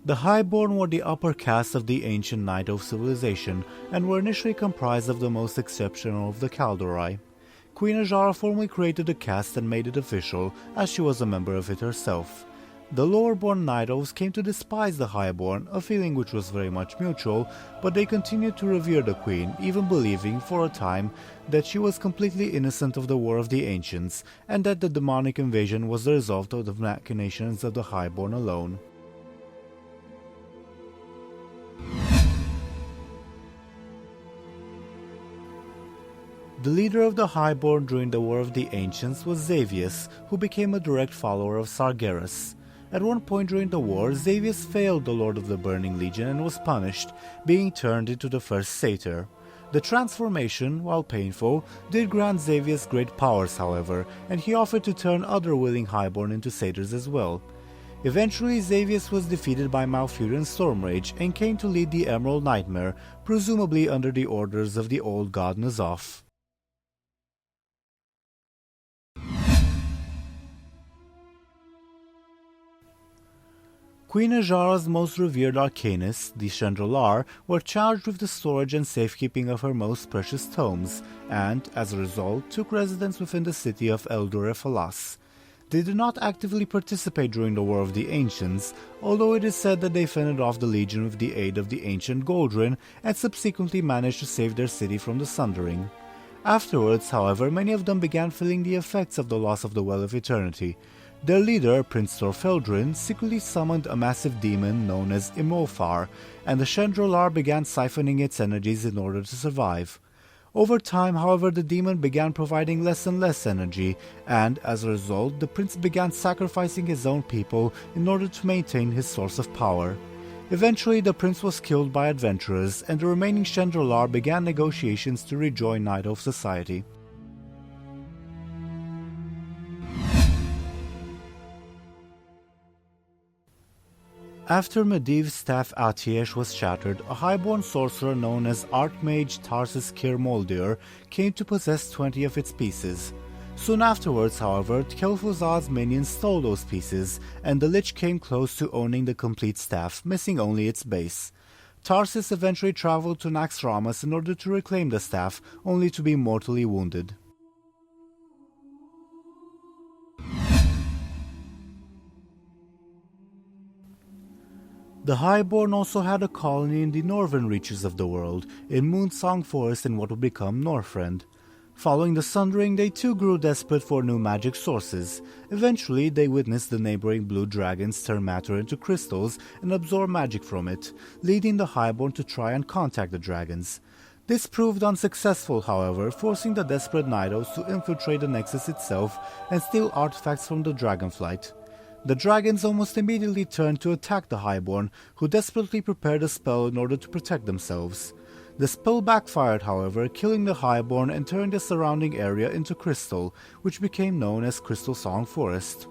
The Highborne were the upper caste of the ancient Night Elf civilization and were initially comprised of the most exceptional of the Kaldorei. Queen Azshara formally created the caste and made it official, as she was a member of it herself. The lower-born Night Elves came to despise the Highborne, a feeling which was very much mutual, but they continued to revere the Queen, even believing, for a time, that she was completely innocent of the War of the Ancients, and that the demonic invasion was the result of the machinations of the Highborne alone. The leader of the Highborne during the War of the Ancients was Xavius, who became a direct follower of Sargeras. At one point during the war, Xavius failed the Lord of the Burning Legion and was punished, being turned into the first satyr. The transformation, while painful, did grant Xavius great powers, however, and he offered to turn other willing Highborne into satyrs as well. Eventually, Xavius was defeated by Malfurion Stormrage and came to lead the Emerald Nightmare, presumably under the orders of the old god N'Zoth. Queen Azshara's most revered arcanists, the Shen'dralar, were charged with the storage and safekeeping of her most precious tomes, and, as a result, took residence within the city of Eldre'Thalas. They did not actively participate during the War of the Ancients, although it is said that they fended off the Legion with the aid of the ancient Goldrin and subsequently managed to save their city from the Sundering. Afterwards, however, many of them began feeling the effects of the loss of the Well of Eternity. Their leader, Prince Thorfeldrin, secretly summoned a massive demon known as Immol'thar, and the Shen'dralar began siphoning its energies in order to survive. Over time, however, the demon began providing less and less energy, and as a result, the prince began sacrificing his own people in order to maintain his source of power. Eventually, the prince was killed by adventurers, and the remaining Shen'dralar began negotiations to rejoin Night Elf society. After Medivh's staff Atiyesh was shattered, a highborn sorcerer known as Archmage Tarsus Kir-Moldir came to possess 20 of its pieces. Soon afterwards, however, Kel'thuzad's minions stole those pieces, and the Lich came close to owning the complete staff, missing only its base. Tarsus eventually traveled to Naxxramas in order to reclaim the staff, only to be mortally wounded. The Highborne also had a colony in the northern reaches of the world, in Moonsong Forest in what would become Northrend. Following the Sundering, they too grew desperate for new magic sources. Eventually, they witnessed the neighboring blue dragons turn matter into crystals and absorb magic from it, leading the Highborne to try and contact the dragons. This proved unsuccessful, however, forcing the desperate Night Elves to infiltrate the Nexus itself and steal artifacts from the Dragonflight. The dragons almost immediately turned to attack the Highborne, who desperately prepared a spell in order to protect themselves. The spell backfired, however, killing the Highborne and turning the surrounding area into crystal, which became known as Crystal Song Forest.